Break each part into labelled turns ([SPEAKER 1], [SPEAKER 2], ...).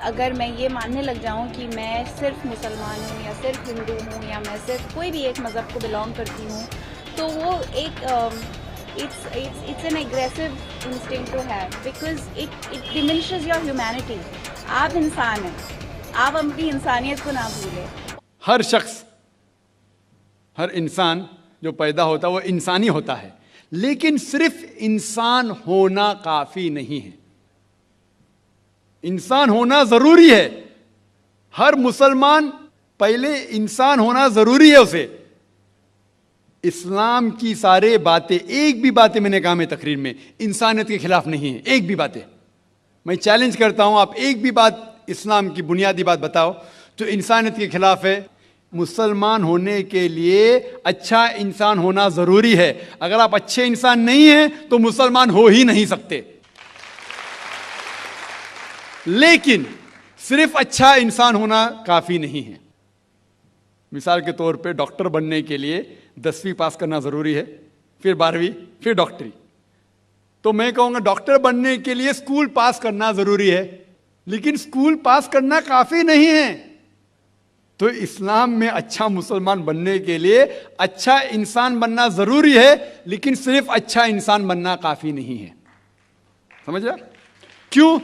[SPEAKER 1] अगर मैं ये मानने लग जाऊं कि मैं सिर्फ मुसलमान हूं या सिर्फ हिंदू हूं या मैं सिर्फ कोई भी एक मज़हब को बिलोंग करती हूं, तो वो एक it's an aggressive instinct to have because it diminishes your humanity. आप इंसान हैं, आप अपनी इंसानियत को ना भूलें।
[SPEAKER 2] हर शख्स, हर इंसान जो पैदा होता है वो इंसानी होता है, लेकिन सिर्फ इंसान होना काफी नहीं है। इंसान होना जरूरी है। हर मुसलमान पहले इंसान होना जरूरी है उसे। इस्लाम की सारे बातें, एक भी बातें मैंने कहा मैं तकरीर में, इंसानियत के खिलाफ नहीं है। एक भी बातें मैं चैलेंज करता हूं, आप एक भी बात इस्लाम की बुनियादी बात बताओ जो इंसानियत के खिलाफ है। मुसलमान होने के लिए अच्छा इंसान होना जरूरी है। अगर आप अच्छे इंसान नहीं हैं तो मुसलमान हो ही नहीं सकते। लेकिन सिर्फ अच्छा इंसान होना काफी नहीं है। मिसाल के तौर पे डॉक्टर बनने के लिए 10वीं पास करना जरूरी है, फिर 12वीं, फिर डॉक्टरी। तो मैं कहूंगा डॉक्टर बनने के लिए स्कूल पास करना जरूरी है, लेकिन स्कूल पास करना काफी नहीं है। तो इस्लाम में अच्छा मुसलमान बनने के लिए अच्छा इंसान बनना जरूरी है, लेकिन सिर्फ अच्छा इंसान बनना काफी नहीं है। समझ रहे? क्यों?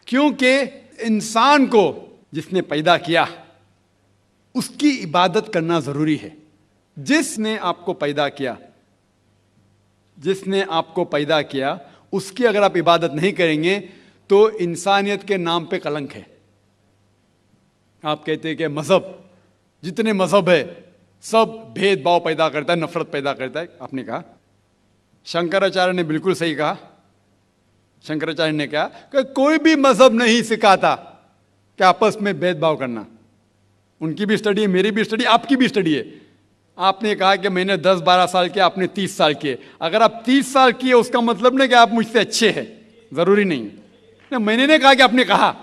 [SPEAKER 2] क्योंकि इंसान को जिसने पैदा किया उसकी इबादत करना जरूरी है। जिसने आपको पैदा किया, जिसने आपको पैदा किया, उसकी अगर आप इबादत नहीं करेंगे तो इंसानियत के नाम पे कलंक है। आप कहते हैं कि मजहब, जितने मजहब है सब भेदभाव पैदा करता है, नफरत पैदा करता है। आपने कहा, शंकराचार्य ने बिल्कुल सही कहा। शंकराचार्य ने कहा कि कोई भी मजहब नहीं सिखाता कि आपस में भेदभाव करना। उनकी भी स्टडी है, मेरी भी स्टडी, आपकी भी स्टडी है। आपने कहा कि मैंने 10-12 साल किया, आपने 30 साल किए। अगर आप 30 साल किए उसका मतलब नहीं कि आप मुझसे अच्छे हैं, जरूरी नहीं है। मैंने नहीं कहा कि आपने कहा,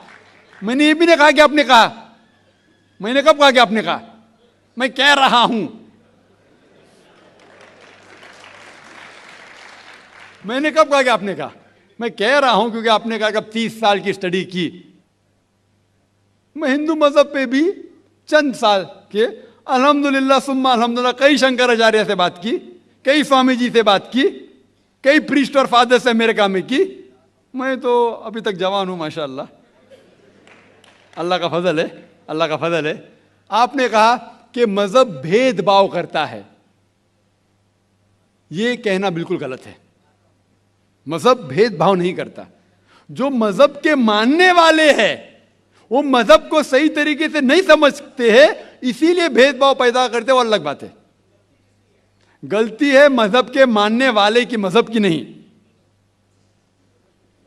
[SPEAKER 2] मैंने ये भी नहीं कहा कि आपने कहा। मैंने कब कहा कि आपने कहा? मैं कह रहा हूं, मैंने कब कहा कि आपने कहा? मैं कह रहा हूं क्योंकि आपने कहा कि अब 30 साल की स्टडी की। मैं हिंदू मजहब पे भी चंद साल के, अल्हम्दुलिल्लाह सुम्मा अल्हम्दुलिल्लाह, कई शंकराचार्य से बात की, कई स्वामी जी से बात की, कई प्रीस्ट और फादर से अमेरिका में की। मैं तो अभी तक जवान हूं माशाअल्लाह, अल्लाह का फजल है, अल्लाह का फजल है। आपने कहा कि मजहब भेदभाव करता है, यह कहना बिल्कुल गलत है। मजहब भेदभाव नहीं करता। जो मजहब के मानने वाले हैं वो मजहब को सही तरीके से नहीं समझते हैं, इसीलिए भेदभाव पैदा करते हैं, वो अलग बात है। गलती है मजहब के मानने वाले की, मजहब की नहीं।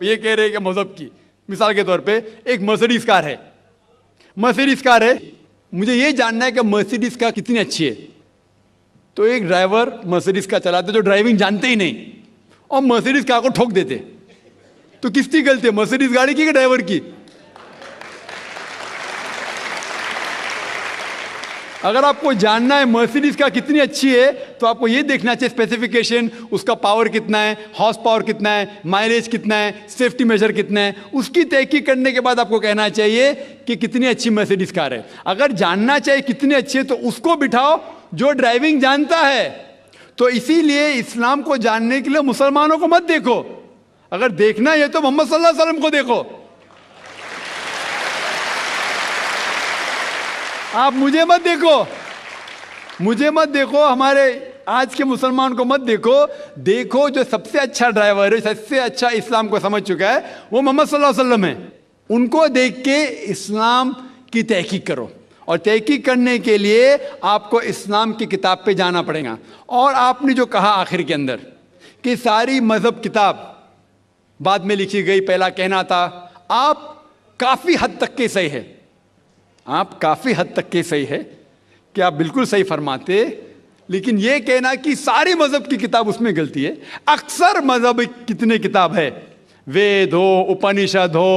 [SPEAKER 2] ये कह रहे हैं कि मजहब की, मिसाल के तौर पे एक मर्सिडीज कार है, मर्सिडीज कार है, मुझे ये जानना है कि मर्सिडीज कार कितनी अच्छी है। तो एक ड्राइवर मर्सिडीज कार चलाते जो ड्राइविंग जानते ही नहीं और मर्सिडीज कार को ठोक देते, तो किसकी गलती है, मर्सिडीज गाड़ी की कि ड्राइवर की? अगर आपको जानना है मर्सिडीज कार कितनी अच्छी है तो आपको यह देखना चाहिए स्पेसिफिकेशन, उसका पावर कितना है, हॉर्स पावर कितना है, माइलेज कितना है, सेफ्टी मेजर कितना है। उसकी तहकीक करने के बाद आपको कहना चाहिए कि कितनी अच्छी मर्सिडीज कार है। अगर जानना चाहिए कितनी अच्छी है तो उसको बिठाओ जो ड्राइविंग जानता है। तो इसीलिए इस्लाम को जानने के लिए मुसलमानों को मत देखो, अगर देखना है तो मोहम्मद सल्लल्लाहु अलैहि वसल्लम को देखो। आप मुझे मत देखो, मुझे मत देखो, हमारे आज के मुसलमान को मत देखो। देखो जो सबसे अच्छा ड्राइवर है, सबसे अच्छा इस्लाम को समझ चुका है, वो मोहम्मद सल्लल्लाहु अलैहि वसल्लम है। उनको देख के इस्लाम की तहकीक करो, और तहकीक करने के लिए आपको इस्लाम की किताब पे जाना पड़ेगा। और आपने जो कहा आखिर के अंदर कि सारी मजहब किताब बाद में लिखी गई, पहला कहना था, आप काफी हद तक के सही है, आप काफी हद तक के सही है कि आप बिल्कुल सही फरमाते, लेकिन यह कहना कि सारी मजहब की किताब, उसमें गलती है। अक्सर मजहब कितने किताब है, वेद हो, उपनिषद हो,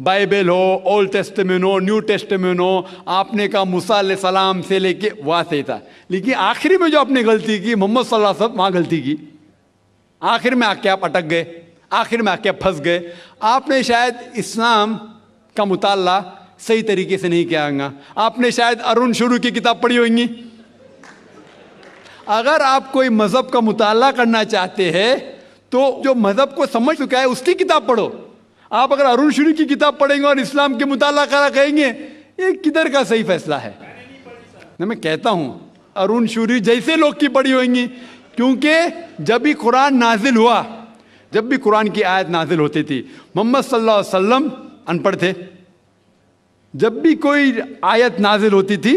[SPEAKER 2] बाइबल हो, ओल्ड टेस्टामेंट हो, न्यू टेस्टामेंट हो, आपने कहा मूसा अलैहिस्सलाम से लेके वहां सही था, लेकिन आखिरी में जो आपने गलती की, मोहम्मद सल्लल्लाहु अलैहि वसल्लम, वहां गलती की। आखिर में आके आप अटक गए, आखिर में आके आप फंस गए। आपने शायद इस्लाम का मुताला सही तरीके से नहीं किया गया। आपने शायद अरुण शुरू की किताब पढ़ी होगी। अगर आप कोई मजहब का मुताला करना चाहते हैं तो जो मजहब को समझ चुका है उसकी किताब पढ़ो। आप अगर अरुण शुरू की किताब पढ़ेंगे और इस्लाम के मुताला करा कहेंगे, ये किधर का सही फैसला है? मैं कहता हूं अरुण शूरी जैसे लोग की पढ़ी होंगी, क्योंकि जब भी कुरान नाजिल हुआ, जब भी कुरान की आयत नाजिल होती थी, मोहम्मद सल्लल्लाहु अलैहि वसल्लम अनपढ़ थे। जब भी कोई आयत नाजिल होती थी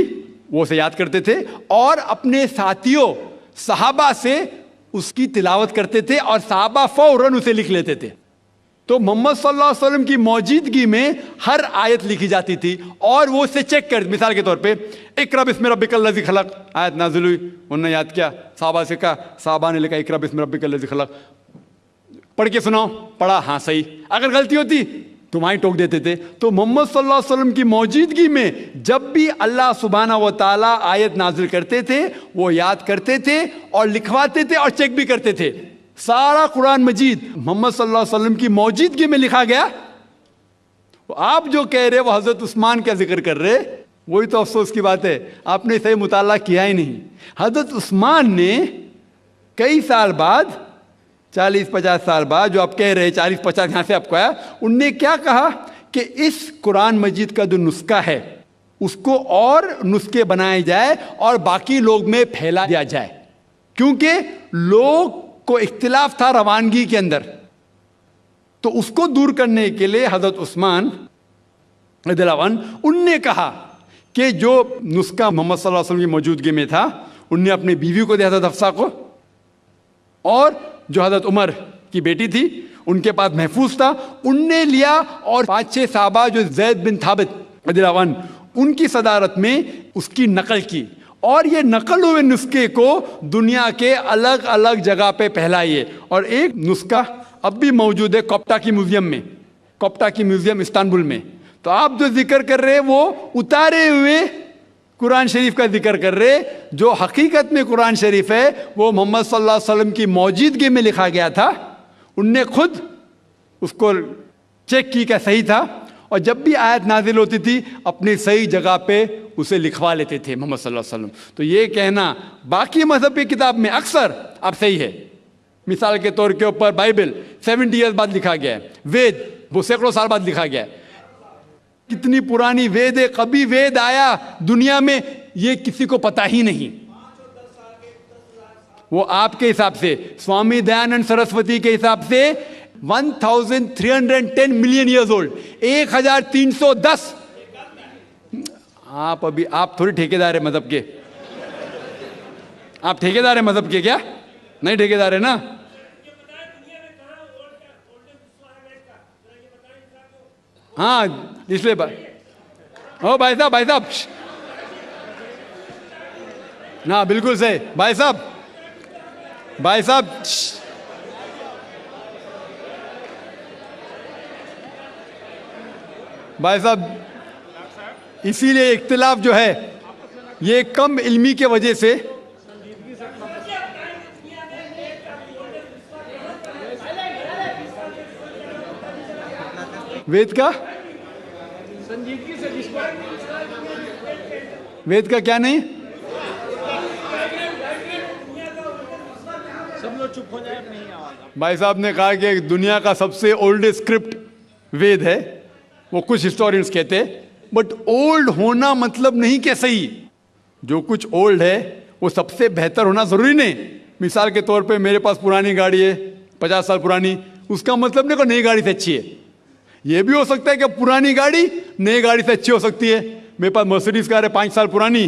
[SPEAKER 2] वो उसे याद करते थे और अपने साथियों सहाबा से उसकी तिलावत करते थे और सहाबा फौरन उसे लिख लेते थे। तो मोहम्मद सल्लल्लाहु अलैहि वसल्लम की मौजूदगी में हर आयत लिखी जाती थी और वो उसे चेक कर, मिसाल के तौर पे इक़रा बिस्मि रब्बिकल लज़ी खलक़ आयत नाज़िल हुई, उन्होंने याद किया, सहाबा से कहा, सहाबा ने लिखा इक़रा बिस्मि रब्बिकल लज़ी खलक़, पढ़ के सुनाओ, पढ़ा, हाँ सही। अगर गलती होती तुम्हारी टोक देते थे। तो मोहम्मद सल्लल्लाहु अलैहि वसल्लम की मौजूदगी में जब भी अल्लाह सुब्हाना व तआला आयत नाजिल करते थे वो याद करते थे और लिखवाते थे और चेक भी करते थे। सारा कुरान मजीद मोहम्मद सल्लल्लाहु अलैहि वसल्लम की मौजूदगी में लिखा गया। आप जो कह रहे वो हजरत उस्मान का जिक्र कर रहे, वही तो अफसोस की बात है, आपने सही मुताला किया ही नहीं। हजरत उस्मान ने कई साल बाद, 40-50 साल बाद, जो आप कह रहे 40-50 यहां से आपको आया, उनने क्या कहा कि इस कुरान मजीद का जो नुस्खा है उसको और नुस्खे बनाए जाए और बाकी लोग में फैला दिया जाए, क्योंकि लोग को इख्तिलाफ था रवानगी के अंदर। तो उसको दूर करने के लिए हजरत उस्मान रज़ियल्लाहु अन्हु उनने कहा कि जो नुस्खा मोहम्मद सल्लल्लाहु अलैहि वसल्लम की मौजूदगी में था उनने अपनी बीवी को दिया, हजरत हफ्सा को, और जो हजरत उमर की बेटी थी उनके पास महफूज था, उनने लिया, और 5-6 साहबा जो ज़ैद बिन थाबित रज़ियल्लाहु अन्हु उनकी सदारत में उसकी नकल की, और ये नकल हुए नुस्खे को दुनिया के अलग अलग जगह पे फैलाइए। और एक नुस्खा अब भी मौजूद है कोप्टा की म्यूजियम में, कोप्टा की म्यूजियम इस्तांबुल में। तो आप जो जिक्र कर रहे हैं वो उतारे हुए कुरान शरीफ का जिक्र कर रहे, जो हकीकत में कुरान शरीफ है वो मोहम्मद सल्लल्लाहु अलैहि वसल्लम की मौजूदगी में लिखा गया था। उनने खुद उसको चेक की क्या सही था, और जब भी आयत नाजिल होती थी अपनी सही जगह पे उसे लिखवा लेते थे मोहम्मद सल्लल्लाहु अलैहि वसल्लम। तो ये कहना बाकी मजहब की किताब में अक्सर अब सही है। मिसाल के तौर के ऊपर बाइबल 70 ईयर्स बाद लिखा गया है, वेद वो सैकड़ों साल बाद लिखा गया है। कितनी पुरानी वेद है, कभी वेद आया दुनिया में ये किसी को पता ही नहीं। वो आपके हिसाब से, स्वामी दयानंद सरस्वती के हिसाब से 1310 मिलियन ईयर्स ओल्ड, 1310। आप थोड़ी ठेकेदार है मजहब के, आप ठेकेदार है मजहब के क्या? नहीं ठेकेदार है ना। हाँ इसलिए ओ भाई साहब ना, बिल्कुल सही भाई साहब इसीलिए इख्तिलाफ जो है ये कम इल्मी के वजह से, वेद का संजीदगी से, वेद का क्या नहीं, सब लोग चुप हो जाए, नहीं आवाज। भाई साहब ने कहा कि दुनिया का सबसे ओल्डेस्ट स्क्रिप्ट वेद है, वो कुछ हिस्टोरियंस कहते हैं, बट ओल्ड होना मतलब नहीं कि सही। जो कुछ ओल्ड है वो सबसे बेहतर होना जरूरी नहीं। मिसाल के तौर पे मेरे पास पुरानी गाड़ी है 50 साल पुरानी, उसका मतलब नहीं कि नई गाड़ी से अच्छी है। ये भी हो सकता है कि पुरानी गाड़ी नई गाड़ी से अच्छी हो सकती है। मेरे पास मर्सिडीज कार है 5 साल पुरानी,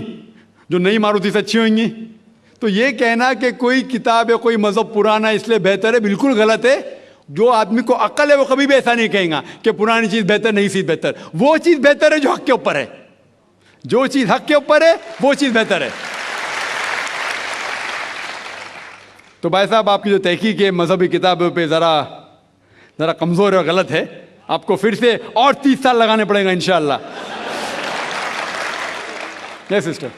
[SPEAKER 2] जो नई मारुति से अच्छी होंगी। तो ये कहना कि कोई किताब या कोई मजहब पुराना इसलिए बेहतर है, बिल्कुल गलत है। जो आदमी को अक्ल है वो कभी भी ऐसा नहीं कहेगा कि पुरानी चीज बेहतर, नई चीज बेहतर। वो चीज बेहतर है जो हक के ऊपर है, जो चीज हक के ऊपर है वो चीज बेहतर है। तो भाई साहब आपकी जो तहकीक है मजहबी किताबों पे जरा कमजोर और गलत है। आपको फिर से और 30 साल लगाने पड़ेगा इंशाअल्लाह। Yes sister.